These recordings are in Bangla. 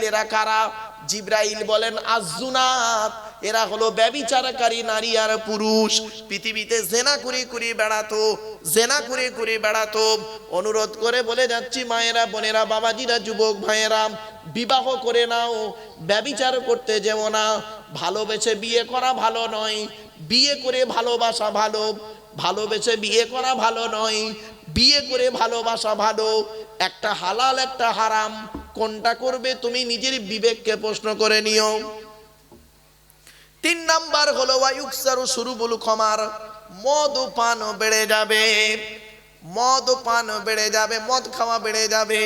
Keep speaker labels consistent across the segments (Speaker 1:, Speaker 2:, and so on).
Speaker 1: এরা কারা? জিব্রাইল বলেন আযুনাত, এরা হলো ব্যভিচারকারী নারী আর পুরুষ। পৃথিবীতে জেনা করে করে বেড়াতো, জেনা করে করে বেড়াতো। অনুরোধ করে বলে যাচ্ছি মায়েরা, বোনেরা, বাবাজিরা, যুবক ভাইয়েরা, বিবাহ করে নাও, ব্যভিচার করতে যেও না। ভালোবেসে বিয়ে করা ভালো নয়, বিয়ে করে ভালোবাসা ভালো। ভালোবেসে বিয়ে করা ভালো নয়, বিয়ে করে ভালোবাসা ভালো। একটা হালাল একটা হারাম, কোনটা করবে তুমি নিজের বিবেককে প্রশ্ন করে নিও। 3 নাম্বার হলো ওয়ায়ুকসারু শুরুবুল খমার, মদ পান বেড়ে যাবে, মদ পান বেড়ে যাবে, মদ খাওয়া বেড়ে যাবে।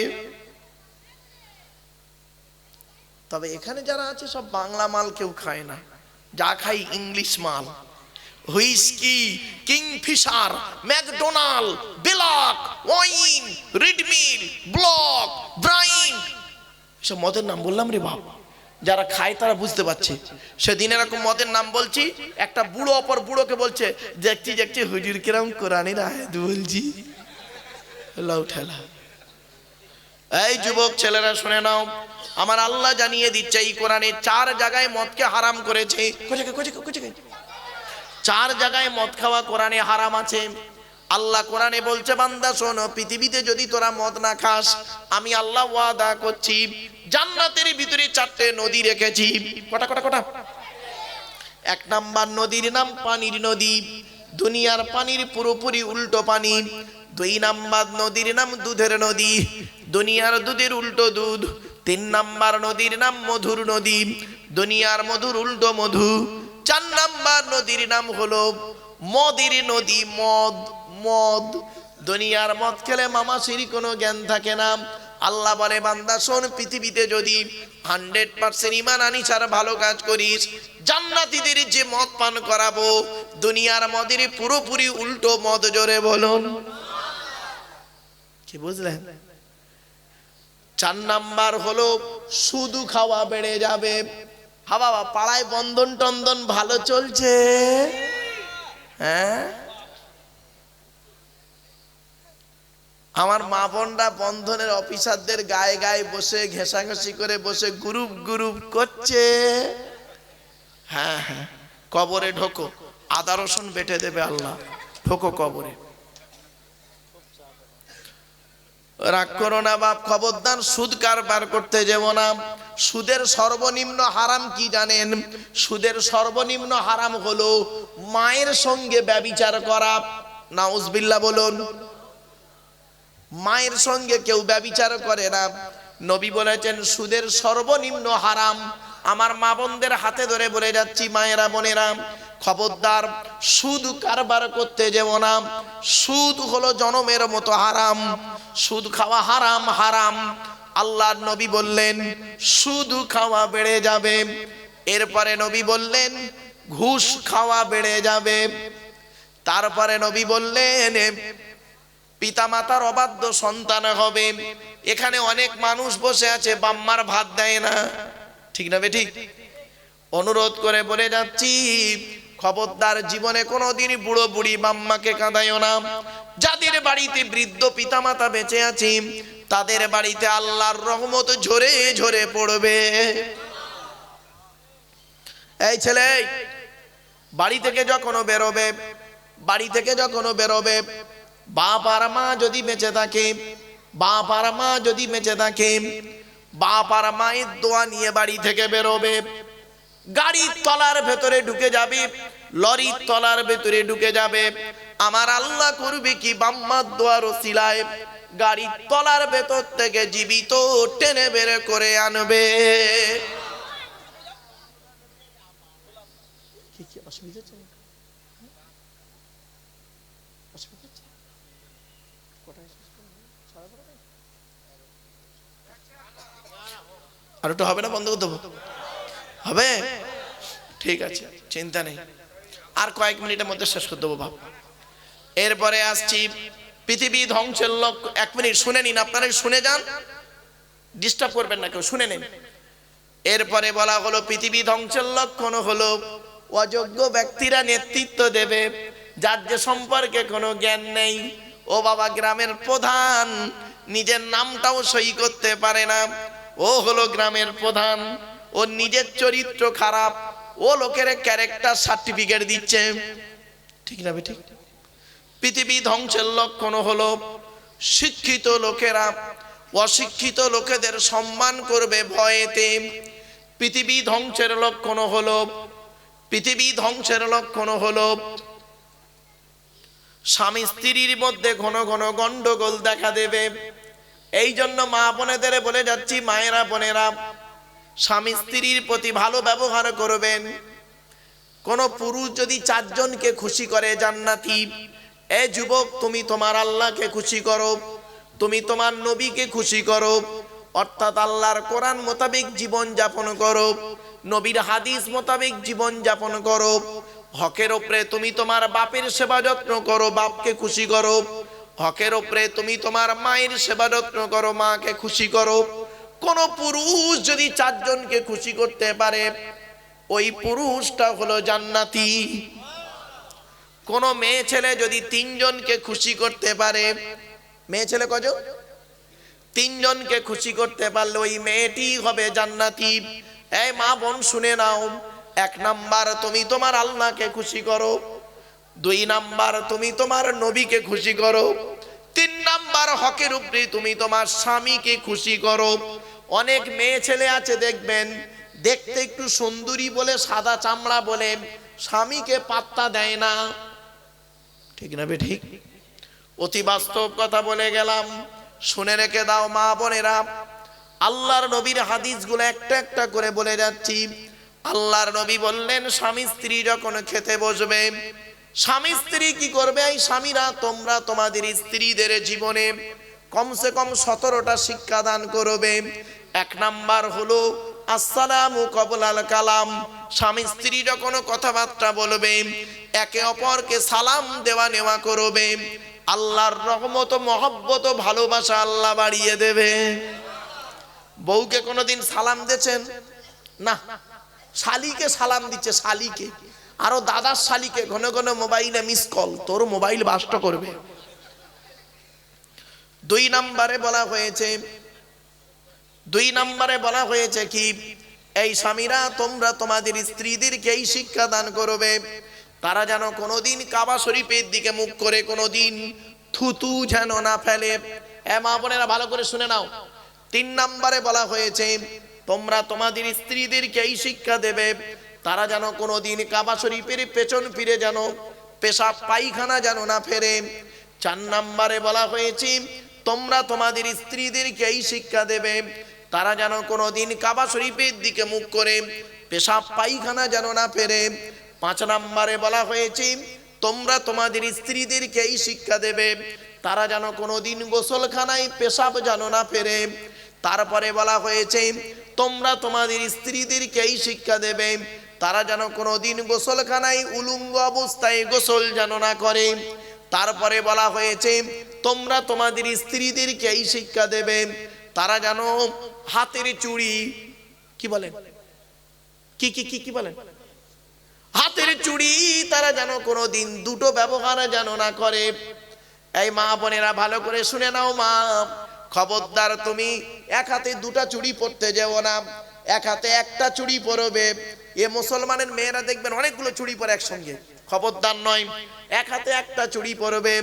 Speaker 1: তবে এখানে যারা আছে সব বাংলা মাল কেউ খায় না, যা খাই ইংলিশ মাল। হুইস্কি, কিংফিশার, ম্যাকডোনাল্ড, বেলাক, ওয়াইন, রিডমিল, ব্লক, ব্রাইন, সব মদের নাম বললাম রে বাপ। যারা খায় তারা বুঝতে পারছে। সেদিন এরকম মদের নাম বলছি, একটা বুড়ো অপর বুড়োকে বলছে, দেখছি দেখছি হুজুর কিরম কোরআনের আয়াত বলছি, লাউ ঠেলা। এই যুবক ছেলেরা শুনে নাও, আমার আল্লাহ জানিয়ে দিচ্ছে এই কোরআনে 4 জায়গায় মদকে হারাম করেছে। 4 জায়গায় মদ খাওয়া কোরআনে হারাম আছে। আল্লাহ কোরআনে বলছে, বান্দা শোনো, পৃথিবীতে যদি তোরা মদ না খাস, আমি আল্লাহ ওয়াদা করছি জান্নাতের ভিতরে 4টে নদী রেখেছি। কটা কটা কটা? 1 নাম্বার নদীর নাম পানির নদী, দুনিয়ার পানির পুরোপুরি উল্টো পানি। 2 নাম্বার নদীর নাম দুধের নদী, দুনিয়ার দুধের উল্টো দুধ। 3 নাম্বার নদীর নাম মধুর নদী, দুনিয়ার মধুর উল্টো মধু। 4 নাম্বার নদীর নাম হলো মদের নদী, মদ। মদ, দুনিয়ার মদ খেলে মামাসির কোনো জ্ঞান থাকে না। আল্লাহ বলে, বান্দা শোন, পৃথিবীতে যদি 100% ঈমান আনিস আর ভালো কাজ করিস, জান্নাতীদের যে মদ পান করাবো, দুনিয়ার মদের পুরোপুরি উল্টো মদ। জোরে বলুন, কি বুঝলেন? 4 নাম্বার হলো শুধু খাওয়া বেড়ে যাবে। হ্যাঁ বাবা, পাড়ায় বন্ধন টন্দন ভালো চলছে? হ্যাঁ, আমার মা বোনরা বন্ধনের অফিসারদের গায়ে গায়ে বসে ঘেঁষাঘেঁষি করে বসে গ্রুপ গ্রুপ করছে। হ্যাঁ হ্যাঁ, কবরে ঢোকো, আদা রসুন বেটে দেবে আল্লাহ, ঢোকো কবরে। রাগ করো না বাপ, খবরদার সুদ কারবার করতে যেও না। সুদের সর্বনিম্ন হারাম কি জানেন? সুদের সর্বনিম্ন হারাম হলো মায়ের সঙ্গে ব্যভিচার করা। নাউজুবিল্লাহ বলুন। মায়ের সঙ্গে কেউ ব্যভিচার করে না। নবী বলেছেন সুদের সর্বনিম্ন হারাম। আমার মা বোনদের হাতে ধরে বলে যাচ্ছি, মায়েরা বোনেরা, খবরদার সুদ কারবার করতে যেও না। সুদ হলো জনমের মতো হারাম, সুদ খাওয়া হারাম হারাম। আল্লাহর নবী বললেন সুদ খাওয়া বেড়ে যাবে। এরপরে নবী বললেন ঘুষ খাওয়া বেড়ে যাবে। তারপরে নবী বললেন পিতামাতার অবাধ্য সন্তান হবে। এখানে অনেক মানুষ বসে আছে, বাম্মার ভাত দেয় না, ঠিক না বেঠিক? অনুরোধ করে বলে যাচ্ছি, খবরদার জীবনে কোনোদিন বুড়ো বুড়ি বাম্মাকে কাঁদাইও না। যাদের বাড়িতে বৃদ্ধ পিতামাতা বেঁচে আছে, তাদের বাড়িতে আল্লাহর রহমত ঝরে ঝরে পড়বে। এই ছেলে, বাড়ি থেকে যখনও বেরোবে, বাড়ি থেকে যখনও বেরোবে, বাপ আর মা যদি বেঁচে থাকে, বাপ আর মা যদি বেঁচে থাকে, বাপ আর মায়ের দোয়া নিয়ে বাড়ি থেকে বেরোবে। গাড়ির তলার ভেতরে ঢুকে যাবে, লরির তলার ভেতরে ঢুকে যাবে, আমার আল্লাহ করবে কি, বাম্মার দোয়ার ওসিলায় গাড়ির তলার ভেতর থেকে জীবিত টেনে বের করে আনবে। কি কি অসুবিধা? আর একটু হবে না? বন্ধ করতে হবে? ঠিক আছে, চিন্তা নেই, আর কয়েক মিনিটের মধ্যে শেষ করে দেবো বাপ। এরপরে আসছি পৃথিবী ধ্বংসের লক্ষ্য। 1 মিনিট শুনে নিন, আপনারা শুনে যান, ডিস্টার্ব করবেন না কেউ, শুনে নিন। এরপরে বলা হলো পৃথিবী ধ্বংসের লক্ষণ হলো অযোগ্য ব্যক্তিরা নেতৃত্ব দেবে, যার যে সম্পর্কে কোনো জ্ঞান নেই। ও বাবা, গ্রামের প্রধান নিজের নামটাও সই করতে পারে না, ও হলো গ্রামের প্রধান, ও নিজের চরিত্র খারাপ, ও লোকের ক্যারেক্টার সার্টিফিকেট দিচ্ছে, ঠিক না ঠিক? পৃথিবী ধ্বংসের লক্ষণ হলো শিক্ষিত লোকেরা অশিক্ষিত লোকেদের সম্মান করবে ভয়েতে। পৃথিবী ধ্বংসের লক্ষণ হলো স্বামী স্ত্রীর মধ্যে ঘন ঘন গন্ডগোল দেখা দেবে। এই জন্য মা বোনেদের বলে যাচ্ছি, মায়েরা বোনেরা, স্বামী স্ত্রীর প্রতি ভালো ব্যবহার করবেন। কোন পুরুষ যদি 4 জনকে খুশি করে জান্নাতি, এ যুবক তুমি তোমার আল্লাহকে খুশি করো, তুমি তোমার নবীকে খুশি করো, অর্থাৎ আল্লাহর কোরআন মোতাবেক জীবন যাপন করো, নবীর হাদিস মোতাবেক জীবন যাপন করো। হকের উপরে তুমি তোমার বাপের সেবা যত্ন করো, বাপকে খুশি করো। হকের উপরে তুমি তোমার মায়ের সেবা যত্ন করো, মাকে খুশি করো। কোন পুরুষ যদি 4 জনকে খুশি করতে পারে, ওই পুরুষটা হলো জান্নাতি। কোন মেয়ে ছেলে যদি 3 জনকে খুশি করতে পারে, মেয়ে ছেলে কজন? 3 জনকে খুশি করতে পারলে ওই মেয়েটি হবে জান্নাতি। এই মা বোন শুনে নাও, 1 নাম্বার তুমি তোমার আল্লাহকে খুশি করো, 2 নাম্বার তুমি তোমার নবীকে খুশি করো, 3 নাম্বার হকের উপরে তুমি তোমার স্বামীকে খুশি করো। অনেক মেয়ে ছেলে আছে দেখবেন, দেখতে একটু সুন্দরী বলে, সাদা চামড়া বলে স্বামীকে পাত্তা দেয় না, ঠিক না ঠিক? অতি বাস্তব কথা বলে গেলাম, শুনে রেখে দাও মা বোনেরা। আল্লাহর নবীর হাদিসগুলো একটা একটা করে বলে যাচ্ছি। আল্লাহর নবী বললেন, স্বামী স্ত্রী যখন খেতে বসবে, স্বামী স্ত্রী কি করবে? এই স্বামীরা তোমরা তোমাদের স্ত্রীদের জীবনে কমসে কম 17টা শিক্ষা দান করবে। 1 নাম্বার হলো আসসালামু কবলাল কালাম। স্বামী স্ত্রী যখন কথাবার্তা বলবে, একে অপরকে সালাম দেওয়া নেওয়া করবে। আল্লাহর রহমত, মহব্বত, ভালোবাসা আল্লাহ বাড়িয়ে দেবে। বউকে কোনোদিন সালাম দিয়েছেন? না, শালিকে সালাম দিচ্ছে, শালিকে। আরো দাদার শালিকে ঘন ঘন মোবাইলে মিস কল, তোর মোবাইল বাস্ট করবে। 2 নম্বরে বলা হয়েছে কি, এই স্বামীরা তোমরা তোমাদের স্ত্রীদেরকে এই শিক্ষা দান করবে, তারা যেন কোনোদিন কাবা শরীফের দিকে মুখ করে কোনোদিন থুতু যেন না ফেলে। মা বোনেরা ভালো করে শুনে নাও। 3 নম্বরে বলা হয়েছে, তোমরা তোমাদের স্ত্রীদেরকে এই শিক্ষা দেবে, তারা যেন কোনোদিন কাবা শরীফের পেছন ফিরে যেন পেশাব পায়খানা যেন না ফেরে। 4 নম্বরে বলা হয়েছে, তোমরা তোমাদের স্ত্রীদেরকে এই শিক্ষা দেবে, তারা যেন কোনোদিন কাবা শরীফের দিকে মুখ করে পেশাব পায়খানা যেন না ফেরে। 5 নম্বরে বলা হয়েছে, তোমরা তোমাদের স্ত্রীদেরকে এই শিক্ষা দেবে, তারা যেন কোনোদিন গোসলখানায় পেশাব যেন না ফেরে। তারপরে বলা হয়েছে, তোমরা তোমাদের স্ত্রীদেরকে এই শিক্ষা দেবে, তারা যেন কোনোদিন গোসলখানায় উলঙ্গ অবস্থায় গোসল যেন না করে। তারপরে বলা হয়েছে, তোমরা তোমাদের স্ত্রীদেরকে এই শিক্ষা দেবে, তারা যেন হাতের চুড়ি, কি বলেন, কি বলেন, হাতের চুড়ি তারা যেন কোনোদিন দুটো ব্যবহার যেন না করে। এই মা বোনেরা ভালো করে শুনে নাও মা, খবরদার তুমি 1 হাতে 2টা চুড়ি পরতে যেও না, 1 হাতে 1টা চুড়ি পরবে। এ মুসলমানের মেয়েরা দেখবেন অনেকগুলো চুড়ি পরে একসঙ্গে, খবরদার নয়, 1 হাতে 1টা চুড়ি পরবে।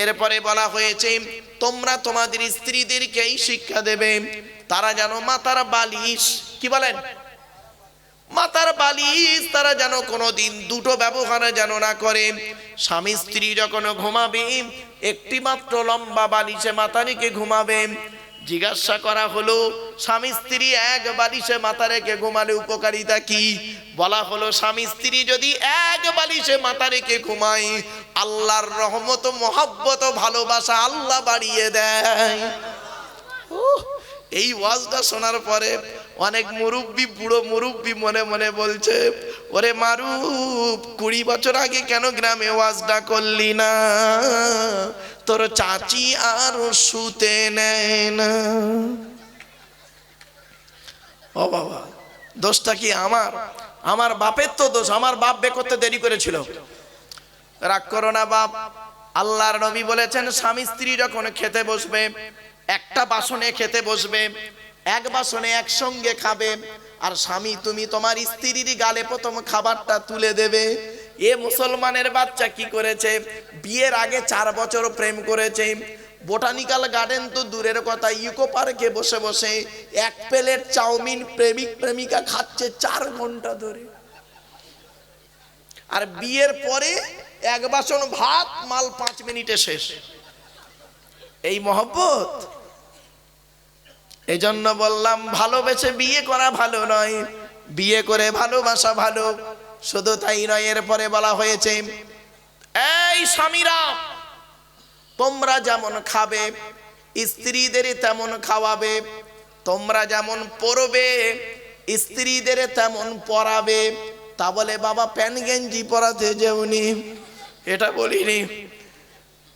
Speaker 1: এরপরে বলা হয়েছে, তোমরা তোমাদের স্ত্রীদেরকে এই শিক্ষা দেবে, তারা যেন মাথার বালিশ, কি বলেন, মাথার বালিশ তারা যেন কোনোদিন দুটো ব্যবহার যেন না করে। স্বামী স্ত্রী যখন ঘুমাবে, একটি মাত্র লম্বা বালিশে মাথা রেখে ঘুমাবে। জিজ্ঞাসা করা হলো, স্বামী স্ত্রী 1 বালিশে মাথা রেখে ঘুমালে উপকারিতা কি? বলা হলো, স্বামী স্ত্রী যদি 1 বালিশে মাথা রেখে ঘুমায়, আল্লাহর রহমত, মহব্বত, ভালোবাসা আল্লাহ বাড়িয়ে দেয়। এই ওয়াজটা শোনার পরে অনেক মুরব্বী, বুড়ো মুরব্বী মনে মনে বলছে, ওরে মারুফ, 20 বছর আগে কেন গ্রামে ওয়াজটা করলি না? তোর চাচি আর শুতে নেয় না। ও বাবা, দোষটা কি আমার বাপের তো দোষ, আমার বাপ বে করতে দেরি করেছিল। রাগ করো না বাপ। আল্লাহর নবী বলেছেন, স্বামী স্ত্রী যখন খেতে বসবে, একটা বাসনে খেতে বসবে, এক বাসনে একসঙ্গে খাবে, আর স্বামী তুমি তোমার স্ত্রীর গালে প্রথম খাবারটা তুলে দেবে। এ মুসলমানের বাচ্চা কি করেছে, বিয়ের আগে 4 বছর প্রেম করেছে, বোটানিক্যাল গার্ডেন তো দূরের কথা, ইকো পার্কে বসে বসে 1 প্লেট চাউমিন প্রেমিক প্রেমিকা খাচ্ছে 4 ঘন্টা ধরে, আর বিয়ের পরে 1 বাসন ভাত মাল 5 মিনিটে শেষ। এই মহব্বত। এই জন্য বললাম ভালোবেসে বিয়ে করা ভালো নয়, বিয়ে করে ভালোবাসা ভালো। শুধু তাই নয়, এরপরে বলা হয়েছে এই স্বামীরা তোমরা যেমন খাবে স্ত্রীদের তেমন খাওয়াবে, তোমরা যেমন পরবে স্ত্রীদের তেমন পরাবে। তা বলে বাবা প্যান্ট গেঞ্জি পরাতে যেওনি, এটা বলিনি।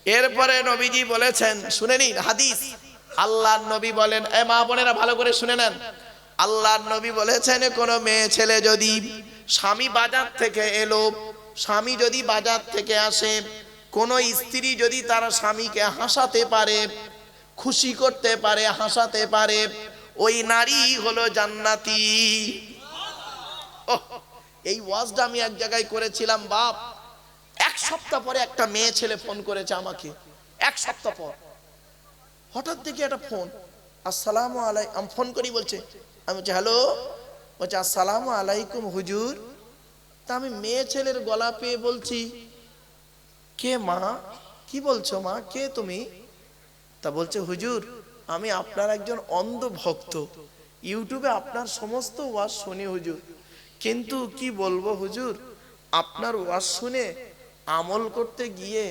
Speaker 1: এরপরে নবীজি বলেছেন, শুনে নিন হাদিস। আল্লাহর নবী বলেন, এ মা বোনেরা ভালো করে শুনে নেন, আল্লাহর নবী বলেছেন কোন মেয়ে ছেলে যদি স্বামী বাজার থেকে এলো, স্বামী যদি বাজার থেকে আসে, কোন স্ত্রী যদি তার স্বামীকে হাসাতে পারে, খুশি করতে পারে, হাসাতে পারে, ওই নারী হলো জান্নাতি। এই ওয়াজটা আমি এক জায়গায় করেছিলাম বাপ। 1 সপ্তাহ পরে একটা মেয়ে ছেলে ফোন করেছে আমাকে, 1 সপ্তাহ পর হঠাৎ দেখি একটা ফোন, আসসালামু আলাইকুম। আমি ফোন করি, বলছে, আমি বলছি হ্যালো, বলছে আসসালামু আলাইকুম হুজুর। তা আমি মেয়ে ছেলের গলা পেয়ে বলছি কে মা, কি বলছো মা, কে তুমি? তা বলছে হুজুর আমি আপনার একজন অন্ধ ভক্ত, ইউটিউবে আপনার সমস্ত ওয়াজ শুনি হুজুর, কিন্তু কি বলবো হুজুর, আপনার ওয়াজ শুনে আমল করতে গিয়ে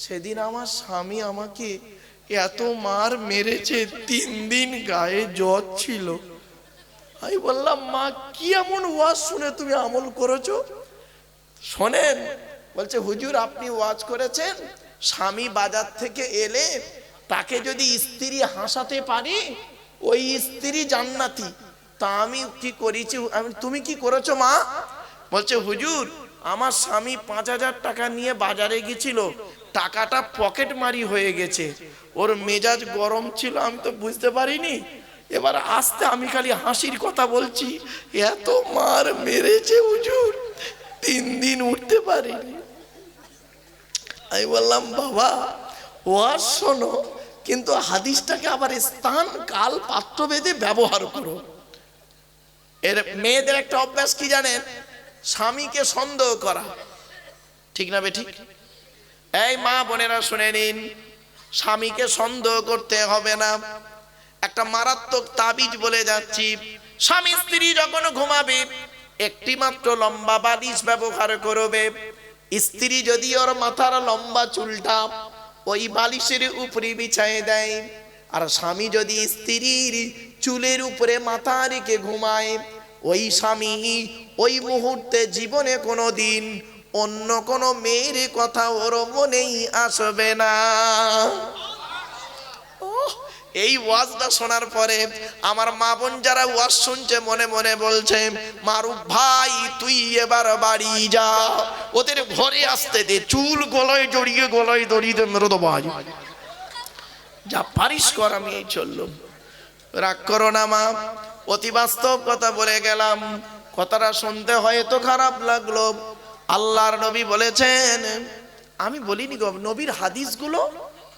Speaker 1: সেদিন আমার স্বামী আমাকে এত মার মেরেছে, 3 দিন গায়ে জ্বর ছিল। আমি বললাম মা কি এমন ওয়াজ শুনে তুমি আমল করেছো? শোনেন, বলছে হুজুর আপনি ওয়াজ করেছেন স্বামী বাজার থেকে এলে তাকে যদি স্ত্রী হাসাতে পারে ওই স্ত্রী জান্নাতি। তা আমি কি করেছি, তুমি কি করেছো মা? বলছে হুজুর আমার স্বামী 5000 টাকা নিয়ে বাজারে গেছিল, টাকাটা পকেট মারি হয়ে গেছে, ওর মেজাজ গরম ছিল, আমি তো বুঝতে পারিনি, এবার আস্তে আমি খালি হাসির কথা বলছি, এত মার মেরেছে হুজুর 3 দিন উঠতে পারিনি। আমি বললাম বাবা ওয়াজ শোনো, কিন্তু হাদিসটাকে আবার স্থান কাল পাত্র ভেদে ব্যবহার করো। এর মেয়েদের একটা অভ্যাস কি জানেন, স্বামীকে সন্দেহ করা, ঠিক না বেঠিক? এই মা বোনেরা শুনে নিন, স্বামীকে সন্দেহ করতে হবে না। একটা মারাত্মক তাবিজ বলে যাচ্ছি, স্বামী স্ত্রী যখন ঘুমাবে একটি মাত্র লম্বা বালিশ ব্যবহার করবে। স্ত্রী যদি ওর মাথার লম্বা চুলটা ওই বালিশের উপরে বিছায় দেয়, আর স্বামী যদি স্ত্রীর চুলের উপরে মাথা রেখে ঘুমায়, ওই স্বামী ওই মুহূর্তে জীবনে কোনোদিন অন্য কোনো মেয়ের কথা ওর মনেই আসবে না। এই ওয়াজটা শোনার পরে আমার মা বোন যারা ওয়াজ শুনছে মনে মনে বলছে মারুফ ভাই তুই এবার বাড়ি যা, ওদের ঘরে আসতে দে, চুল গলায় জড়িয়ে গলায় দড়িয়ে মেরে দেবো, যা পারিস কর, আমি এই চললাম। রাগ করো না মা, অতি বাস্তব কথা বলে গেলাম, কথাটা শুনতে হয়তো খারাপ লাগলো। আল্লাহর নবী বলেছেন, আমি বলিনি গো, নবীর হাদিসগুলো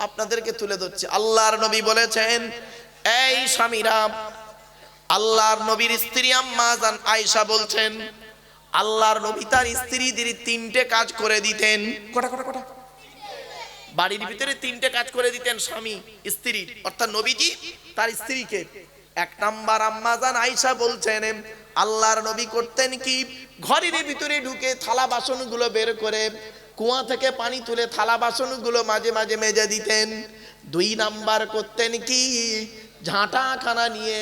Speaker 1: আপনাদেরকে তুলে ধরছি। আল্লাহর নবী বলেছেন, এই স্বামীরা, আল্লাহর নবীর স্ত্রী আম্মা জান আয়েশা বলছেন আল্লাহর নবী তার স্ত্রীদের 3টে কাজ করে দিতেন। কটা কটা কটা? বাড়ির ভিতরে 3টে কাজ করে দিতেন স্বামী স্ত্রীর, অর্থাৎ নবীজি তার স্ত্রীকে। 1 নাম্বার আম্মা জান আয়েশা বলছেন আল্লাহর নবী করতেন কি, ঘরের ভিতরে ঢুকে থালা বাসনগুলো বের করে কুয়া থেকে পানি তুলে থালা বাসনগুলো মাঝে মাঝে মেজে দিতেন। 2 নাম্বার করতেন কি, ঝাঁটাখানা নিয়ে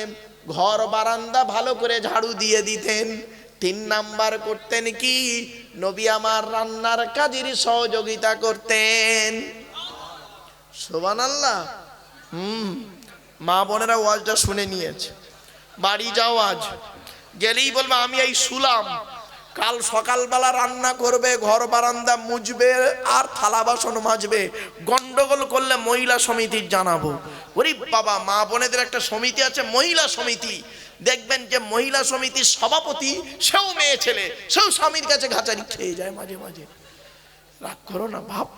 Speaker 1: ঘর বারান্দা ভালো করে ঝাড়ু দিয়ে দিতেন। 3 নাম্বার করতেন কি, নবী আমার রান্নার কাজের সহযোগিতা করতেন। সুবহানাল্লাহ। মা বোনেরা ওয়াজটা শুনে নিয়েছে, বাড়ি যাও, আজ গেলেই বলবো আমি এই শুলাম, কাল সকালবেলা রান্না করবে, ঘর বারান্দা মুছবে আর থালা বাসন মাজবে। গন্ডগোল করলে মহিলা সমিতির জানাবো। ওরে বাবা, মা বোনেদের একটা সমিতি আছে, মহিলা সমিতি। দেখবেন যে মহিলা সমিতির সভাপতি সেও মেয়ে ছেলে, সেও স্বামীর কাছে ঘাচারি খেয়ে যায় মাঝে মাঝে। রাগ করো না ভাব,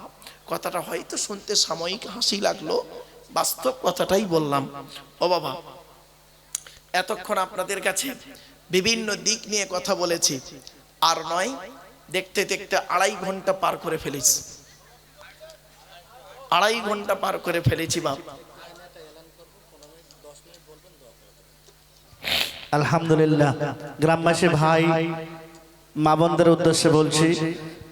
Speaker 1: কথাটা হয়তো শুনতে সাময়িক হাসি লাগলো, বাস্তব কথাটাই বললাম। ও বাবা, এতক্ষণ আপনাদের কাছে বিভিন্ন দিক নিয়ে কথা বলেছি, আর নয় দেখতে দেখতে 2.5 ঘন্টা পার করে ফেলেছি। 2.5 ঘন্টা পার করে ফেলেছি বাপ।
Speaker 2: আলহামদুলিল্লাহ, গ্রামবাসী ভাই মা বোনদের উদ্দেশ্যে বলছি,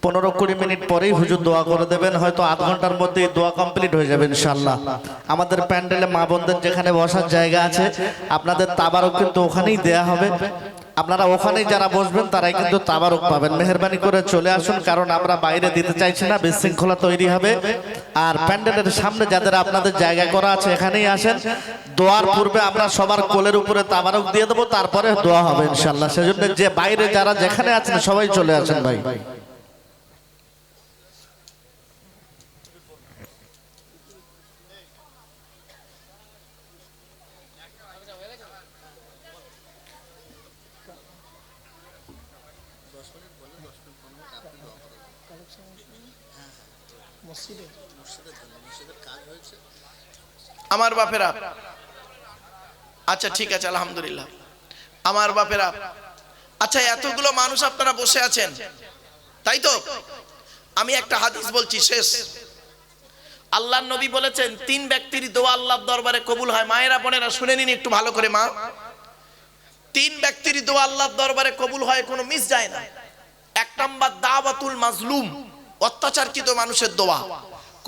Speaker 2: 15-20 মিনিট পরেই হুজুর দোয়া করে দেবেন। হয়তো আধ ঘন্টার মধ্যেই দোয়া কমপ্লিট হয়ে যাবে ইনশাআল্লাহ। আমাদের প্যান্ডেলে মা বোনদের যেখানে বসার জায়গা আছে, আপনাদের তাবারক কিন্তু ওখানেই দেয়া হবে। আপনারা ওখানেই যারা বসবেন তারাই কিন্তু তাবারক পাবেন। মেহেরবানি করে চলে আসুন, কারণ আমরা বাইরে দিতে চাইছি না, বিশৃঙ্খলা তৈরি হবে। আর প্যান্ডেলের সামনে যাদের আপনাদের জায়গা করা আছে এখানেই আসেন। দোয়ার পূর্বে আমরা সবার কোলের উপরে তাবারক দিয়ে দেবো, তারপরে দোয়া হবে ইনশাআল্লাহ। সেজন্য যে বাইরে যারা যেখানে আছেন সবাই চলে আসেন ভাই।
Speaker 1: আমার বাপেরা, আচ্ছা ঠিক আছে, আলহামদুলিল্লাহ। আমার বাপেরা, আচ্ছা এতগুলো মানুষ আপনারা বসে আছেন, তাই তো? আমি একটা হাদিস বলছি, শেষ। আল্লাহর নবী বলেছেন 3 ব্যক্তির দোয়া আল্লাহর দরবারে কবুল হয়। মায়েরা বোনেরা শুনে নিন একটু ভালো করে। মা, 3 ব্যক্তির দোয়া আল্লাহর দরবারে কবুল হয়, কোনো মিস যায় না। 1 নাম্বার দাওয়াতুল মাজলুম, অত্যাচারকৃত মানুষের দোয়া।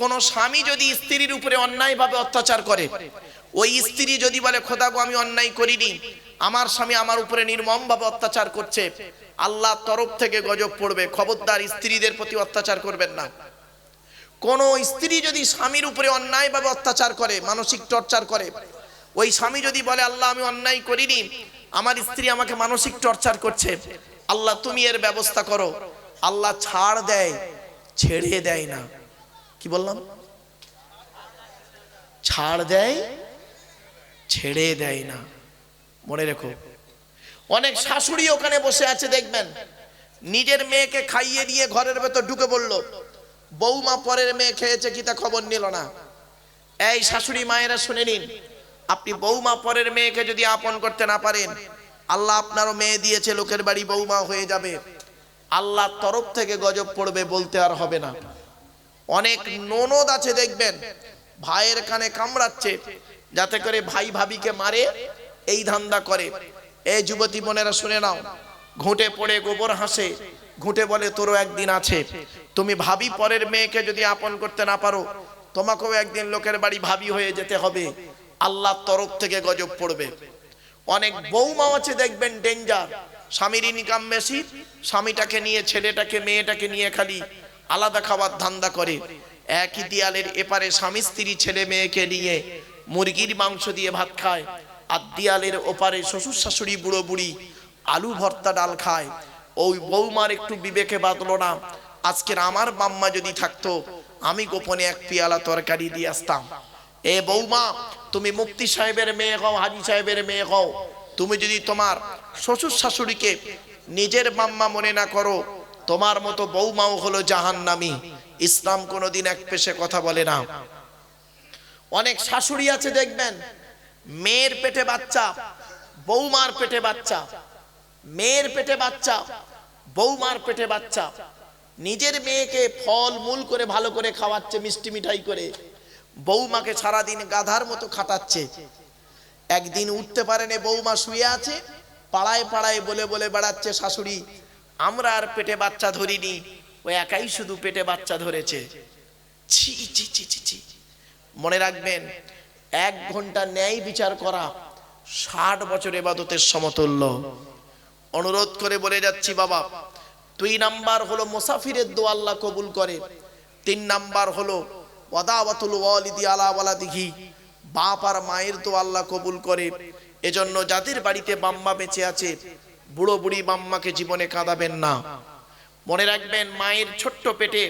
Speaker 1: কোন স্বামী যদি স্ত্রীর উপরে অন্যায়ভাবে অত্যাচার করে, ওই স্ত্রী যদি বলে খোদা গো আমি অন্যায় করিনি, আমার স্বামী আমার উপরে নির্মমভাবে অত্যাচার করছে, আল্লাহর তরফ থেকে গজব পড়বে। খবরদার স্ত্রীদের প্রতি অত্যাচার করবেন না। কোন স্ত্রী যদি স্বামীর উপরে অন্যায়ভাবে অত্যাচার করে, মানসিক টর্চার করে, ওই স্বামী যদি বলে আল্লাহ আমি অন্যায় করিনি, আমার স্ত্রী আমাকে মানসিক টর্চার করছে, আল্লাহ তুমি এর ব্যবস্থা করো, আল্লাহ ছাড় দেয়, ছেড়ে দেয় না। কি বললাম? ছাড় দেয়, ছেড়ে দেয় না। মনে রেখো। অনেক শাশুড়ি ওখানে বসে আছে, দেখবেন নিজের মেয়েকে খাইয়ে দিয়ে ঘরের ভেতর ঢুকে পড়লো, বৌমা পরের মেয়ে খেয়েছে কি তা খবর নিল না। এই শাশুড়ি মায়েরা শুনে নিন, আপনি বৌমা পরের মেয়েকে যদি আপন করতে না পারেন, আল্লাহ আপনারও মেয়ে দিয়েছে, লোকের বাড়ি বৌমা হয়ে যাবে, আল্লাহর তরফ থেকে গজব পড়বে, বলতে আর হবে না। অনেক ননদ আছে দেখবেন ভাইয়ের কানে কামড়াচ্ছে যাতে করে ভাই ভাবিকে মারে, এই ধান্দা করে। এই যুবতী বোনেরা শুনে নাও, ঘুঁটে পড়ে গোবর হাসে, ঘুঁটে বলে তোরও একদিন আছে। তুমি ভাবি পরের মেয়েকে যদি আপন করতে না পারো, তোমাকেও একদিন লোকের বাড়ি ভাবি হয়ে যেতে হবে, আল্লাহর তরফ থেকে গজব পড়বে। অনেক বৌমা আছে দেখবেন ডেঞ্জার, স্বামীর ইনকাম বেশি, স্বামীটাকে নিয়ে, ছেলেটাকে মেয়েটাকে নিয়ে খালি আলাদা খাবার ধান্দা করে। একই দেয়ালের এপারে স্বামী স্ত্রী ছেলে মেয়েকে নিয়ে মুরগির মাংস দিয়ে ভাত খায়, আর দেয়ালের ওপারে শ্বশুর শাশুড়ি বুড়ো বুড়ি আলু ভর্তা ডাল খায়। ওই বৌমার একটু বিবেকে বাঁধলো না, আজকের আমার বাম্মা যদি থাকতো আমি গোপনে 1 পেয়ালা তরকারি দিয়ে আসতাম। এ বৌমা, তুমি মুফতি সাহেবের মেয়ে হও, হাজি সাহেবের মেয়ে হও, তুমি যদি তোমার শ্বশুর শাশুড়িকে নিজের বাম্মা মনে না করো, তোমার মতো বৌমাও হলো জাহান্নামী। ইসলাম কোনোদিন এক পেশে কথা বলে না। অনেক শাশুড়ি আছে দেখবেন, মেয়ের পেটে বাচ্চা, বৌমার পেটে বাচ্চা, মেয়ের পেটে বাচ্চা, বৌমার পেটে বাচ্চা, নিজের মেয়েকে ফল মূল করে ভালো করে খাওয়াচ্ছে, মিষ্টি মিঠাই করে, বৌমাকে সারাদিন গাধার মতো খাটাচ্ছে। একদিন উঠতে পারেনি, বৌমা শুয়ে আছে, পাড়ায় পাড়ায় বলে বলে বেড়াচ্ছে শাশুড়ি আমরা আর পেটে বাচ্চা ধরিনি, ও একাই শুধু পেটে বাচ্চা ধরেছে। ছি ছি ছি ছি ছি। মনে রাখবেন, 1 ঘন্টা ন্যায় বিচার করা 60 বছর ইবাদতের সমতুল্য। অনুরোধ করে বলে যাচ্ছি বাবা, 2 নাম্বার হলো মুসাফিরের দোয়া আল্লাহ কবুল করে। 3 নাম্বার হলো ওয়াদাওয়াতুল ওয়ালিদি আলা ওয়ালাদিহি, বাপ আর মায়ের দোয়া আল্লাহ কবুল করে। এজন্য যাদের বাড়িতে বাম্মা বেঁচে আছে বুড়ো বুড়ি বাম্মাকে জীবনে কাঁদাবেন না। মনে রাখবেন, মায়ের ছোট্ট পেটে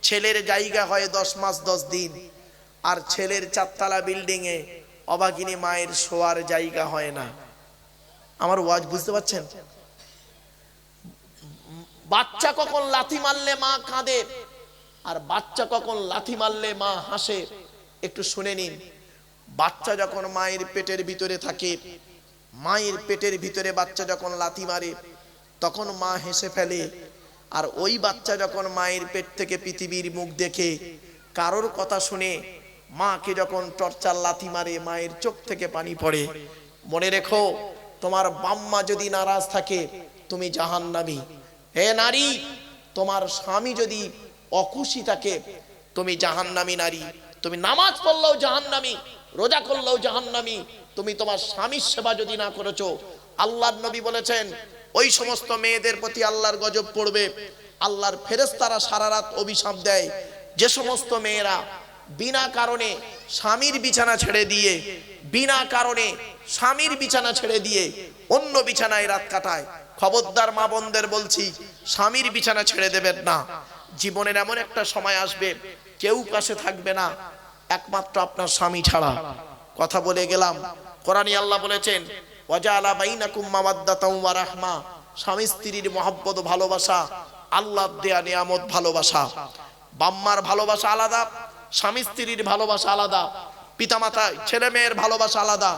Speaker 1: ছেলের জায়গা হয় 10 মাস 10 দিন, আর ছেলের 4 তলা বিল্ডিং এ অভাগিনী মায়ের শোয়ার জায়গা হয় না। আমার ওয়াজ বুঝতে পারছেন? বাচ্চা কখন লাথি মারলে মা কাঁদে আর বাচ্চা কখন লাথি মারলে মা হাসে, একটু শুনে নিন। বাচ্চা যখন মায়ের পেটের ভিতরে থাকে, মায়ের পেটের ভিতরে বাচ্চা যখন লাথি মারে তখন মা হেসে ফেলে, আর ওই বাচ্চা যখন মায়ের পেট থেকে পৃথিবীর মুখ দেখে কারোর কথা শুনে মাকে যখন টর্চার লাথি মারে মায়ের চোখ থেকে পানি পড়ে। মনে রেখো, তোমার বাম্মা যদি নারাজ থাকে তুমি জাহান্নামী। হে নারী, তোমার স্বামী যদি অখুশি থাকে তুমি জাহান্নামী নারী। তুমি নামাজ পড়লেও জাহান্নামী, রোজা করলেও জাহান্নামী। তুমি তোমার স্বামীর সেবা যদি না করেছো, আল্লাহর নবী বলেছেন ওই সমস্ত মেয়েদের প্রতি আল্লাহর গজব পড়বে। আল্লাহর ফেরেশতারা সারা রাত অভিশাপ দেয় যে সমস্ত মেয়েরা বিনা কারণে স্বামীর বিছানা ছেড়ে দিয়ে, বিনা কারণে স্বামীর বিছানা ছেড়ে দিয়ে অন্য বিছানায় রাত কাটায়। খবরদার মা বোনদের বলছি, স্বামীর বিছানা ছেড়ে দেবেন না। জীবনের এমন একটা সময় আসবে কেউ পাশে থাকবে না একমাত্র আপনার স্বামী ছাড়া। কথা বলে গেলাম, কোরআনে আল্লাহ বলেছেন ওয়াজালা বাইনাকুম মাওয়াদ্দাতাও ওয়া রাহমা, স্বামী স্ত্রীর মহব্বত ভালোবাসা আল্লাহর দেয়া নিয়ামত ভালোবাসা। বাম্মার ভালোবাসা আলাদা, স্বামী স্ত্রীর ভালোবাসা আলাদা, পিতামাতা ছেলে মেয়ের ভালোবাসা আলাদা,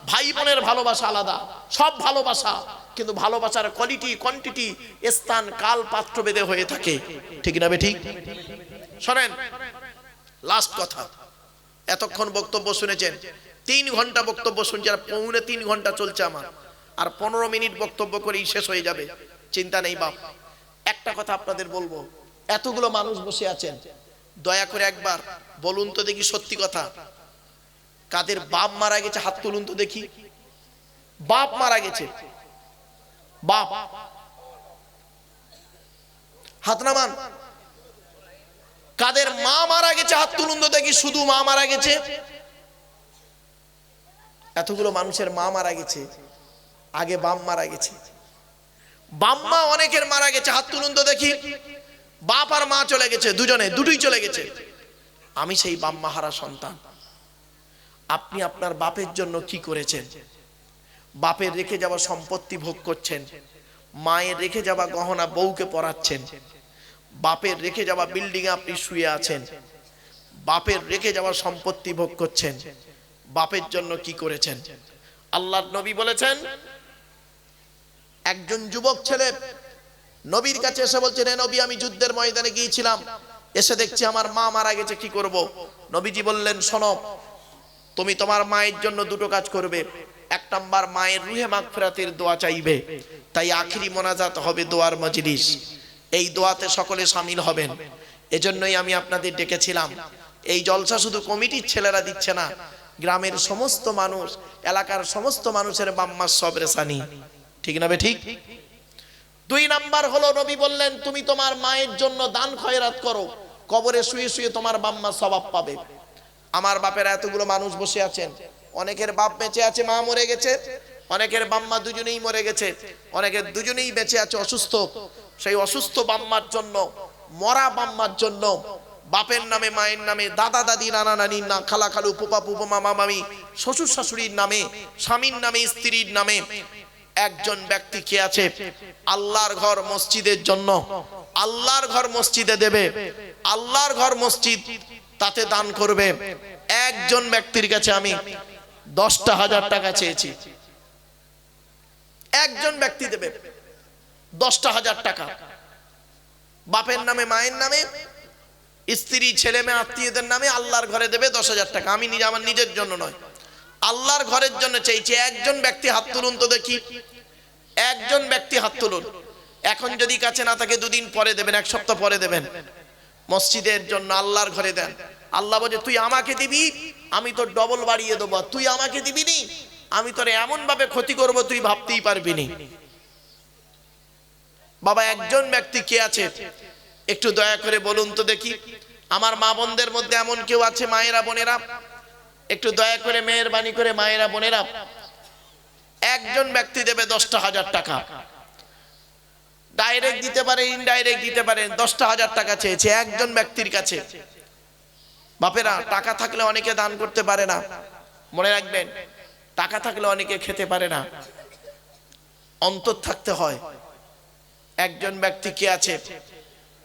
Speaker 1: ভাই বোনের ভালোবাসা আলাদা, সব ভালোবাসা। কিন্তু ভালোবাসার কোয়ালিটি কোয়ান্টিটি স্থান কাল পাত্র ভেদে হয়ে থাকে। ঠিক না বেঠিক? শোনেন, লাস্ট কথা। এতক্ষণ বক্তব্য শুনেছেন, 3 ঘন্টা বক্তব্য শুনছেন, 2.25 ঘন্টা চলছে আমার, আর 15 মিনিট বক্তব্য করেই শেষ হয়ে যাবে। চিন্তা নেই বাপ। একটা কথা আপনাদের বলবো, এতগুলো মানুষ বসে আছেন, দয়া করে একবার বলুন তো দেখি সত্যি কথা, কাদের বাপ মারা গেছে হাত তুলুন তো দেখি। বাপ মারা গেছে, বাপ হাত নামান। কাদের মা মারা গেছে হাত তুলুন তো দেখি, শুধু মা মারা গেছে। এতগুলো মানুষের মা মারা গেছে, আগে বাপ মারা গেছে। বাম্মা অনেকের মারা গেছে, হাত তুলুন তো দেখি। বাপ আর মা চলে গেছে, দুটোই চলে গেছে। আমি সেই বাম্মা হারা সন্তান। আপনি আপনার বাপের জন্য কি করেছেন? বাপের রেখে যাওয়া সম্পত্তি ভোগ করছেন, মায়ের রেখে যাওয়া গহনা বউকে পরাচ্ছেন, বাপের রেখে যাওয়া বিল্ডিং এ আপনি শুয়ে আছেন, বাপের রেখে যাওয়া সম্পত্তি ভোগ করছেন। বাপের জন্য কি করেছেন? আল্লাহর নবী বলেছেন, একজন যুবক ছেলে নবীর কাছে এসে বলছেন, হে নবী, আমি যুদ্ধের ময়দানে গিয়েছিলাম, এসে দেখছি আমার মা মারা গেছে, কি করব? নবীজি বললেন, শোনো, তুমি তোমার মায়ের জন্য 2টো কাজ করবে। 1 নাম্বার, মায়ের রুহে মাগফিরাতের দোয়া চাইবে। তাই আখিরি মোনাজাত হবে দোয়ার মজলিস, এই দোয়াতে সকলে শামিল হবেন। এজন্যই আমি আপনাদের ডেকেছিলাম। এই জলসা শুধু কমিটির ছেলেরা দিচ্ছে না, গ্রামের সমস্ত মানুষ, এলাকার সমস্ত মানুষের বাম্মার সব রেসানি। ঠিক না বে ঠিক? 2 নাম্বার হলো, নবী বললেন তুমি তোমার মায়ের জন্য দান খয়রাত করো, কবরে শুয়ে শুয়ে তোমার বাম্মা সওয়াব পাবে। আমার বাপের এতগুলো মানুষ বসে আছেন, অনেকের বাপ বেঁচে আছে, মা মরে গেছে, অনেকের বাম্মা দুজনেই মরে গেছে, অনেকের দুজনেই বেঁচে আছে অসুস্থ। সেই অসুস্থ বাম্মার জন্য, মরা বাম্মার জন্য বাপের নামে, মায়ের নামে, দাদা দাদি, নানা নানির নাম, খালা খালু, ফুপা ফুপো, মামা মামি, শ্বশুর শাশুড়ির নামে, স্বামীর নামে, স্ত্রীর নামে একজন ব্যক্তি কে আছে আল্লাহর ঘর মসজিদের জন্য, আল্লাহর ঘর মসজিদে দেবে, আল্লাহর ঘর মসজিদ তাতে দান করবে। একজন ব্যক্তির কাছে আমি 10,000 টাকা চেয়েছি, একজন ব্যক্তি দেবে 10,000 টাকা, বাপের নামে, মায়ের নামে, স্ত্রী, ছেলে মেয়ে, আত্মীয়দের নামে আল্লাহর ঘরে দেবে 10,000 টাকা। আমি নিজে, আমার নিজের জন্য নয়, আল্লাহর ঘরের জন্য চেয়েছি। একজন ব্যক্তি হাত তুলুন তো দেখি, একজন ব্যক্তি হাত তুলুন। এখন যদি কাছে না থাকে 2 দিন পরে দেবেন, 1 সপ্তাহ পরে দেবেন। মসজিদের জন্য, আল্লাহর ঘরে দেন। আল্লাহ বলে, তুই আমাকে দিবি, আমি তোর ডবল বাড়িয়ে দেবো। তুই আমাকে দিবি নি, আমি তোর এমন ভাবে ক্ষতি করব তুই ভাবতেই পারবি নি। বাবা, একজন ব্যক্তি কে আছে একটু দয়া করে বলুন তো দেখি। আমার মা বোনদের মধ্যে এমন কেউ আছে, মায়েরা বোনেরা, একটু দয়া করে মেহেরবানি করে মায়েরা বোনেরা, একজন ব্যক্তি দেবে 10,000 টাকা। ডাইরেক্ট দিতে পারে, ইনডাইরেক্ট দিতে পারেন। 10,000 টাকা চেয়েছে একজন ব্যক্তির কাছে। বাপেরা, টাকা থাকলে অনেকে দান করতে পারে না, মনে রাখবেন। টাকা থাকলে অনেকে খেতে পারে না, অন্তর থাকতে হয়। একজন ব্যক্তি কি আছে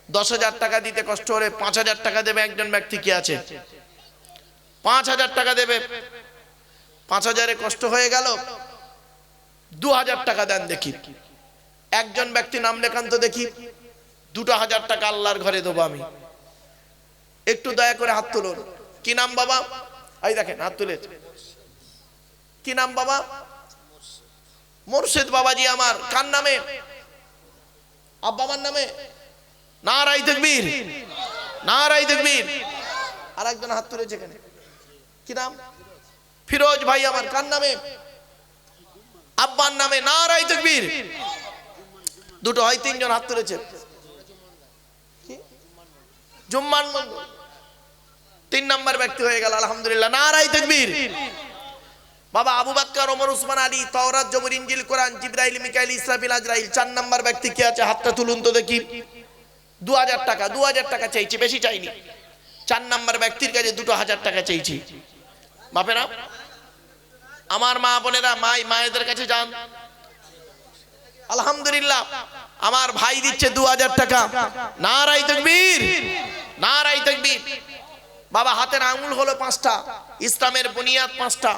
Speaker 1: 10,000 টাকা দিতে কষ্ট হলে 5,000 টাকা দেবে। একজন ব্যক্তি কি আছে 5,000 টাকা দেবে। 5,000-এ কষ্ট হয়ে গেল, 2,000 টাকা দেন দেখি। একজন ব্যক্তি নাম লেখান তো দেখি, 2,000 টাকা আল্লাহর ঘরে দেবো আমি। একটু দয়া করে হাত তুলুন। কি নাম বাবা? এই দেখেন হাত তুলে। কি নাম বাবা? মুর্শিদ বাবাজি আমার। কার নামে? আব্বা আমার নামে। নারায়ে তাকবীর, নারায়ে তাকবীর। আর একজন হাত তুলেছে এখানে। কি নাম? ফিরোজ ভাই আমার। কার নামে? আব্বার নামে। নারায়ে তাকবীর। দুটো হয়, তিনজন হাত তুলেছে। জুম্মান মন্ডল 3 নাম্বার ব্যক্তি হয়ে গেল, আলহামদুলিল্লাহ। নারায়ে তাকবীর। বাবা আবু বকর, ওমর, উসমান, আলী, তাওরাত, জবুর, ইনজিল, কোরআন, জিবরাইল, মিকাইল, ইসরাফিল, আজরাইল। 4 নাম্বার ব্যক্তি কি আছে? হাতটা তুলুন তো দেখি। 2,000 টাকা। 2,000 টাকা চাইছি, বেশি চাইনি। 4 নাম্বার ব্যক্তির কাছে 2,000 টাকা চাইছি। বাপেরা, আমার মা বোনেরা, মায়েদের কাছে যান। আলহামদুলিল্লাহ, আমার ভাই দিচ্ছে 2,000 টাকা। নারায়ে তাকবীর, নারায়ে তাকবীর। বাবা, হাতের আঙ্গুল হলো 5টা, ইসলামের বুনিয়াদ 5টা,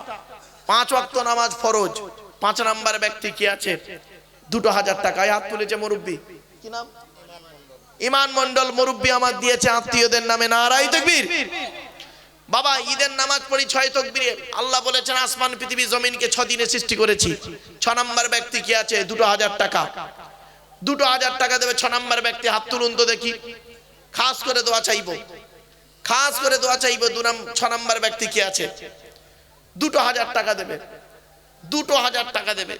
Speaker 1: 5 ওয়াক্ত নামাজ ফরজ। 5 নাম্বার ব্যক্তি কি আছে? 2,000 টাকা হাত তুলেছে মুরব্বি। কি নাম? ইমান মন্ডল। মুরব্বি আমার দিয়েছে আত্মীয়দের নামে। নারায়ে তাকবীর। বাবা, ঈদের নামাজ পড়ি 6 তাকবীরে। আল্লাহ বলেছেন আসমান পৃথিবী জমিনকে 6 দিনে সৃষ্টি করেছি। 6 নাম্বার ব্যক্তি কি আছে? 2,000 টাকা। 2,000 টাকা দেবে 6 নাম্বার ব্যক্তি। হাত তুলুন তো দেখি। খাস করে দোয়া চাইবো, খাস করে দোয়া চাইবো। 6 নাম্বার ব্যক্তি কি আছে? 2,000 টাকা দেবে। 2,000 টাকা দেবে।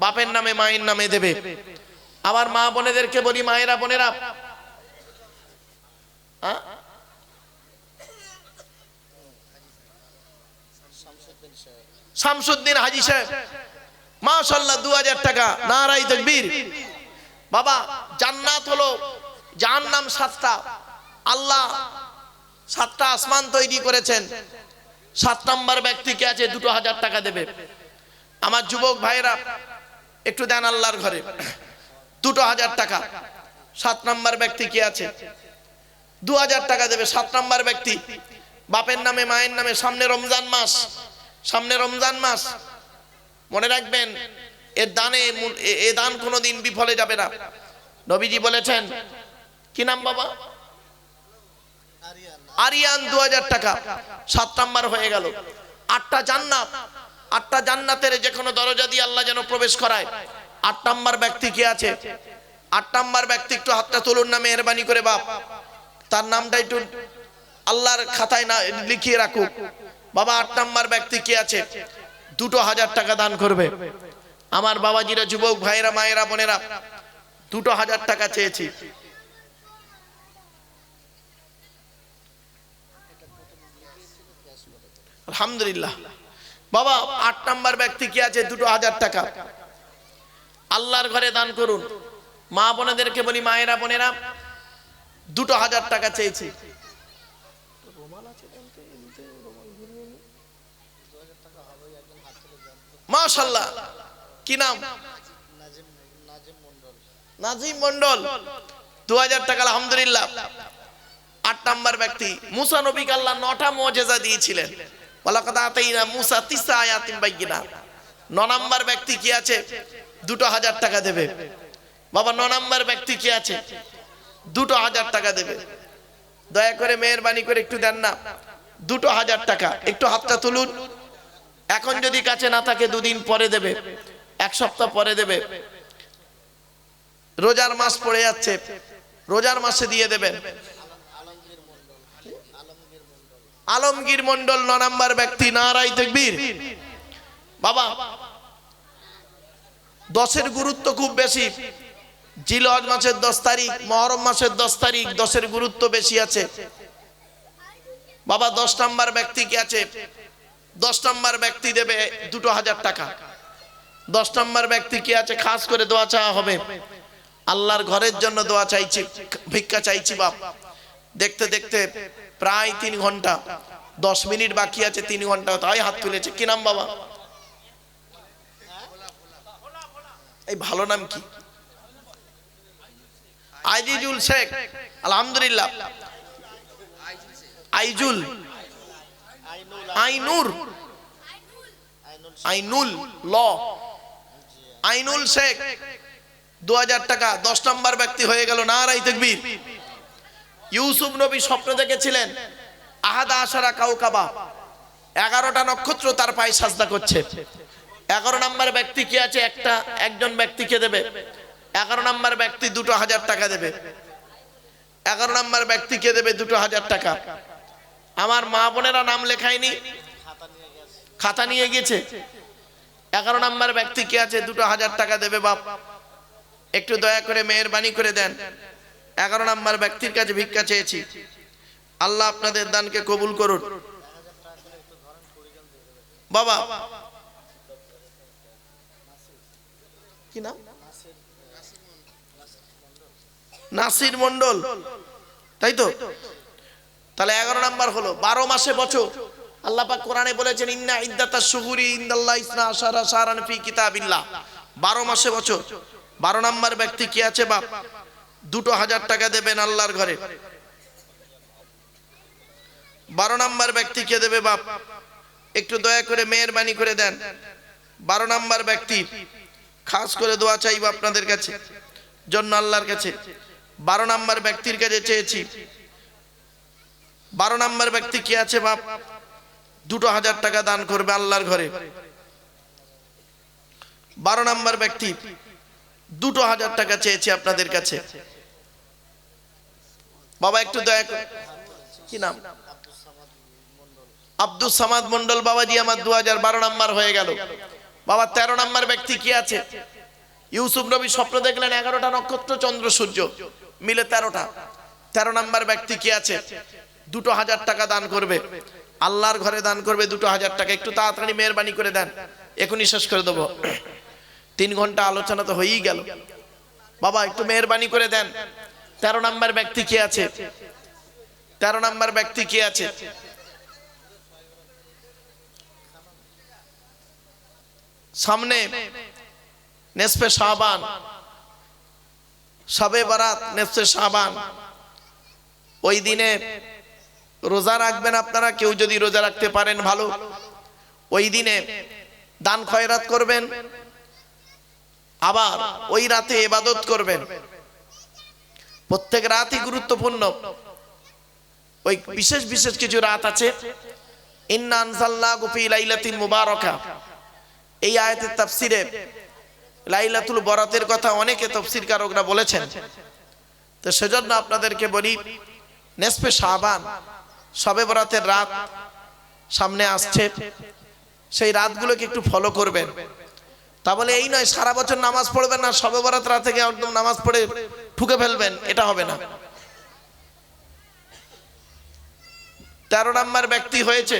Speaker 1: বাপের নামে, মায়ের নামে দেবে। আবার মা বোনেদেরকে বলি, মায়েরা বোনেরা, শামসুদ্দিন হাজী সাহেব, মাশাআল্লাহ, 2,000 টাকা। নারায়ে তাকবীর। বাবা, জান্নাত হলো, জাহান্নাম 7টা। আল্লাহ 7টা আসমান তৈরি করেছেন। 7 নাম্বার ব্যক্তি কে আছে? 2,000 টাকা দেবে। আমার যুবক ভাইরা একটু দেন আল্লাহর ঘরে। 2,000 টাকা। 7 নাম্বার ব্যক্তি কি আছে? 2,000 টাকা দেবে। 7 নাম্বার ব্যক্তি। বাপের নামে, মায়ের নামে। সামনে রমজান মাস, সামনে রমজান মাস, মনে রাখবেন। এ দান কোনোদিন বিফলে যাবে না। নবীজি বলেছেন। কি নাম বাবা? আরিয়ান। 2,000 টাকা। 7 নাম্বার হয়ে গেল। 8টা জান্নাত, 8টা জান্নাতের যে কোনো দরজা দিয়ে আল্লাহ যেন প্রবেশ করায়। 8 নাম্বার ব্যক্তি কি আছে? 8 নাম্বার ব্যক্তি একটু হাতটা তুলুন না মেহেরবানি করে। বাপ, তার নামটা একটু আল্লাহর খাতায় না লিখিয়ে রাখুক। বাবা, 8 নাম্বার ব্যক্তি কি আছে? 2,000 টাকা দান করবে। আমার বাবাজিরা, যুবক ভাইরা, মায়েরা, বোনেরা, 2,000 টাকা চেয়েছি। আলহামদুলিল্লাহ। বাবা, 8 নাম্বার ব্যক্তি কি আছে? 2,000 টাকা। আল্লাহর ঘরে দান করুন। মা বোনেদেরকে বলি, মায়েরা বোনেরা, 2,000 টাকা চেয়েছি। মাশাআল্লাহ। কি নাম? নাজিম মন্ডল। 2,000 টাকা, আলহামদুলিল্লাহ। 8 নাম্বার ব্যক্তি। মুসা নবীকে আল্লাহ 9টা মুজিজা দিয়েছিলেন। ওয়ালাকাদ আতাইনা মুসা 9 আয়াতিন বাইয়িনাত। 9 নাম্বার ব্যক্তি কি আছে? 2,000 টাকা দেবে। বাবা, 9 নাম্বার ব্যক্তি কি আছে? 2,000 টাকা দেবে। দয়া করে মেহেরবানি করে একটু দেন না। 2,000 টাকা। একটু হাতটা তুলুন। এখন যদি কাছে না থাকে 2 দিন পরে দেবে, 1 সপ্তাহ পরে দেবে। রোজার মাস পড়ে যাচ্ছে, রোজার মাসে দিয়ে দেবেন। আলমগীর মন্ডল 9 নাম্বার ব্যক্তি। নারায়ে তাকবীর। বাবা, 10-এর গুরুত্ব খুব বেশি। জিলহজ মাসের 10 তারিখ, মুহররম মাসের 10 তারিখ, 10-এর গুরুত্ব বেশি আছে। বাবা, 10 নাম্বার ব্যক্তি কি আছে? 10 নাম্বার ব্যক্তি দেবে 2,000 টাকা। 10 নাম্বার ব্যক্তি কি আছে? খাস করে দোয়া চাওয়া হবে। আল্লাহর ঘরের জন্য দোয়া চাইছি, ভিক্ষা চাইছি বাপ। দেখতে দেখতে প্রায় 3 ঘন্টা, 10 মিনিট বাকি আছে, 3 ঘন্টা তাই হাত তুলেছে। কি নাম বাবা? এই ভালো নাম কি? আইজুল শেখ। আলহামদুলিল্লাহ। আইজুল, আইনুর, আইনুল ল, আইনুল শেখ 2000 টাকা। 10 নম্বর ব্যক্তি হয়ে গেল। নারায়ে তাকবীর। ইউসুফ নবী স্বপ্ন দেখেছিলেন আহাদা আশারা কাউকাবা, 11টা নক্ষত্র তার পায়ে সাজদা করছে। 11 নম্বর ব্যক্তি কি আছে? একজন ব্যক্তিকে দেবে। 11 নম্বর ব্যক্তি 2000 টাকা দেবে। 11 নম্বর ব্যক্তিকে দেবে 2000 টাকা। আমার মা বোনেরা নাম লেখায়নি, খাতা নিয়ে গেছে। 11 নম্বর ব্যক্তি কি আছে? 2000 টাকা দেবে বাপ। একটু দয়া করে মেহেরবানি করে দেন। 11 নম্বর ব্যক্তির কাছে ভিক্ষা চেয়েছি। আল্লাহ আপনাদের দানকে কবুল করুন বাবা। কি নাম? নাসির মন্ডল, তাই তো? তাহলে 11 নাম্বার হলো। 12 মাসে বছর। আল্লাহ পাক কোরআনে বলেছেন ইন্না ইদ্দাতাশ শুহুরি ইনদাল্লাহি 12 শাহরান ফি কিতাবিল্লাহ। 12 মাসে বছর। 12 নাম্বার ব্যক্তি কি আছে বাপ? 2000 টাকা দেবেন আল্লাহর ঘরে। 12 নাম্বার ব্যক্তি কে দেবে বাপ? একটু দয়া করে মেহেরবানি করে দেন। 12 নাম্বার ব্যক্তি খাস করে দোয়া চাইব আপনাদের কাছে জন্য আল্লাহর কাছে। 12 নাম্বার ব্যক্তির কাছে চেয়েছি। 12 নাম্বার ব্যক্তি কি আছে বাপ? 2000 টাকা দান করবে আল্লাহর ঘরে। 12 নাম্বার ব্যক্তি 2000 টাকা চেয়েছি আপনাদের কাছে বাবা। একটু দয়া করে। কি নাম? আব্দুস সামাদ মন্ডল বাবাজি আমার 2012 নাম্বার হয়ে গেল বাবা। 13 নাম্বার ব্যক্তি কি আছে? ইউসুফ নবী স্বপ্ন দেখলেন 11টা নক্ষত্র চন্দ্র সূর্য মিলে 13টা। 13 নাম্বার ব্যক্তি কি আছে? 2000 টাকা দান করবে আল্লাহর ঘরে, দান করবে 2000 টাকা। একটু তাড়াতাড়ি মেহেরবানি করে দেন, এখনই শেষ করে দেবো। 3 ঘন্টা আলোচনা তো হয়েই গেল বাবা, একটু মেহেরবানি করে দেন। 13 নাম্বার ব্যক্তি কি আছে? 13 নাম্বার ব্যক্তি কি আছে? সামনে নেসফে শাবান, শবে বারাত, নেসফে শাবান। ওই দিনে রোজা রাখবেন আপনারা, কেউ যদি রোজা রাখতে পারেন ভালো। ওই দিনে দান খয়রাত করবেন, আবার ওই রাতে ইবাদত করবেন। প্রত্যেক রাতই গুরুত্বপূর্ণ। ওই বিশেষ বিশেষ কিছু রাত আছে। ইন্না আনজালনাহু ফি লাইলাতিন মুবারাকা, এই আয়াতের তাফসিরে লাইলাতুল বরাতের কথা অনেকে তাফসীরকারকরা বলেছেন। তো সেজন্য আপনাদেরকে বলি, নেসফে শাবান, শবে বরাতের রাত সামনে আসছে। সেই রাতগুলোকে একটু ফলো করবেন। তা বলে এই নয় সারা বছর নামাজ পড়বেন না, শবে বরাত রাত থেকে একদম নামাজ পড়ে ঠুকে ফেলবেন, এটা হবে না। 13 নাম্বার ব্যক্তি হয়েছে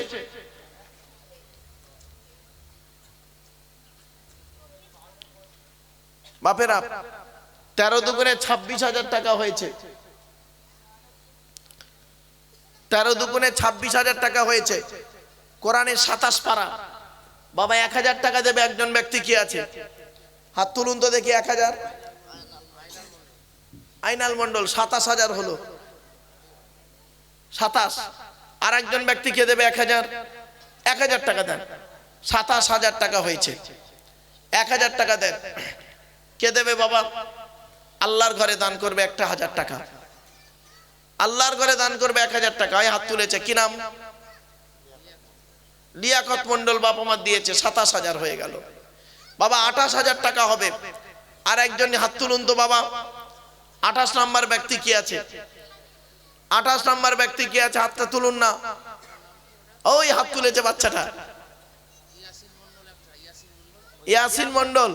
Speaker 1: বাপেরা 13 দুগুণে 26,000 টাকা হয়েছে। 13 দুগুণে 26,000 টাকা হয়েছে। কোরআনের 27 পারা বাবা। 1000 টাকা দেবে একজন ব্যক্তি কি আছে? হাত তুলুন তো দেখি। 1000 আইনাল মন্ডল 27,000 হলো। 27। আর একজন ব্যক্তিকে দেবে 1000। 1000 টাকা দেন। 27,000 টাকা হয়েছে। 1000 টাকা দেন। কে দেবে বাবা? আল্লাহর ঘরে দান করবে 1000 টাকা। আল্লাহর ঘরে দান করবে 1000 টাকা। হাত তুলেছে। কি নাম? লিয়াকত মন্ডল বাপ আমার দিয়েছে। 27,000 হয়ে গেল বাবা। 28,000 টাকা হবে। আর একজন হাত তুলুন তো বাবা। 28 নাম্বার ব্যক্তি কি আছে? 28 নাম্বার ব্যক্তি কি আছে? হাতটা তুলুন না। ওই হাত তুলেছে বাচ্চাটা, ইয়াসিন মন্ডল,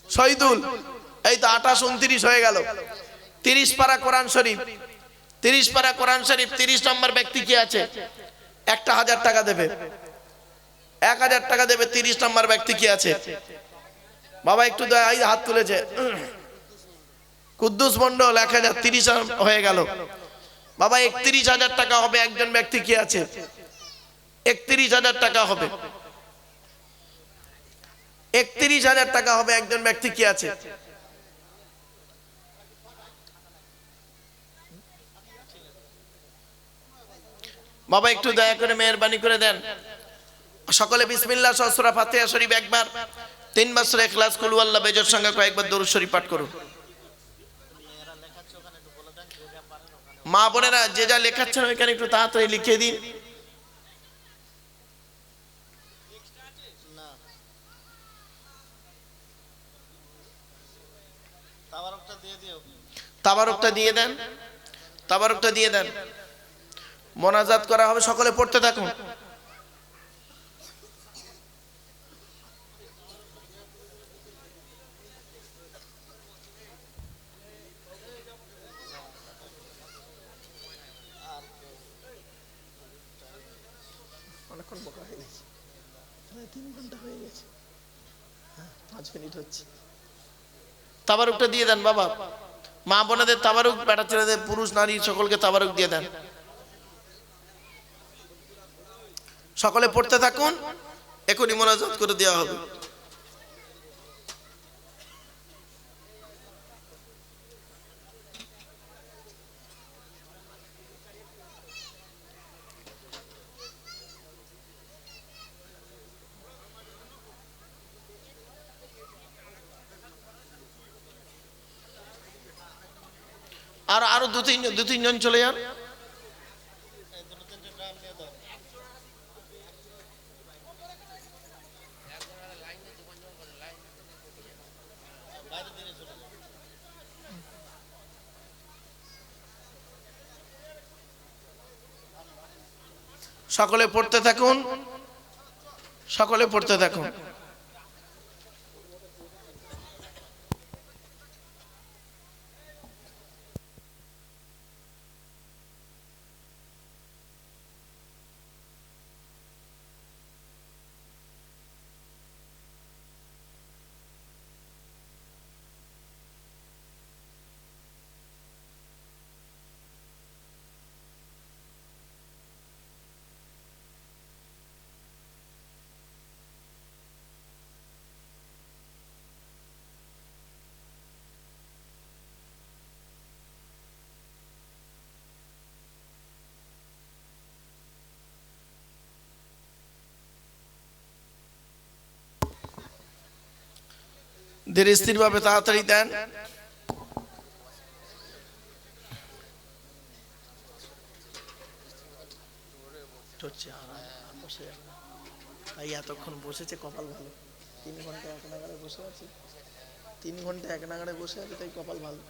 Speaker 1: শহীদুল। এই তো 28 29 হয়ে গেল। 30 পারা কোরআন শরীফ, 30 পারা কোরআন শরীফ। 30 নম্বর ব্যক্তি কি আছে? 1000 টাকা দেবে। 1000 টাকা দেবে। 30 নম্বর ব্যক্তি কি আছে? বাবা একটু দয়া, এই হাত তুলেছে কুদ্দুস মন্ডল, 1030 হয়ে গেল বাবা। 31,000 টাকা হবে। একজন ব্যক্তি কি আছে? 31,000 টাকা হবে। 31,000 টাকা হবে। একজন ব্যক্তি কি আছে? বাবা একটু দয়া করে মেহেরবানি করে দেন। সকলে বিসমিল্লাহ সহ সূরা ফাতিহা শরীফ একবার, 3 বার সূরা ইখলাস, কুল হুয়াল্লাহু বেজোর সঙ্গে কয়েকবার দরুদ শরীফ পাঠ করুন। মা বোনেরা যে যা লেখাচ্ছেন ওইখানে একটু তাড়াতাড়ি লিখে দিন। তাবারকটা দিয়ে দেন, তাবারকটা দিয়ে দেন। মোনাজাত করা হবে, সকলে পড়তে থাকুন। অনেকক্ষণ বকা হয়ে গেছে, 3 ঘন্টা হয়ে গেছে, 5 মিনিট হচ্ছে। তাবারুকটা দিয়ে দেন বাবা। মা বোনেদের তাবারুক, বেটা ছেলেদের, পুরুষ নারী সকলকে তাবারুক দিয়ে দেন। সকলে পড়তে থাকুন, এখনই মোনাজাত করে দেওয়া হবে। আর আরো দু তিনজন চলে যান। সকলে পড়তে থাকুন, সকলে পড়তে থাকুন। ধীরে স্থির ভাবে তাড়াতাড়ি দেন। তাই এতক্ষণ বসেছে, কপাল ভালো। 3 ঘন্টা এক নাগাড়ে বসে আছে, 3 ঘন্টা এক নাগাড়ে বসে আছে, তাই কপাল ভালো।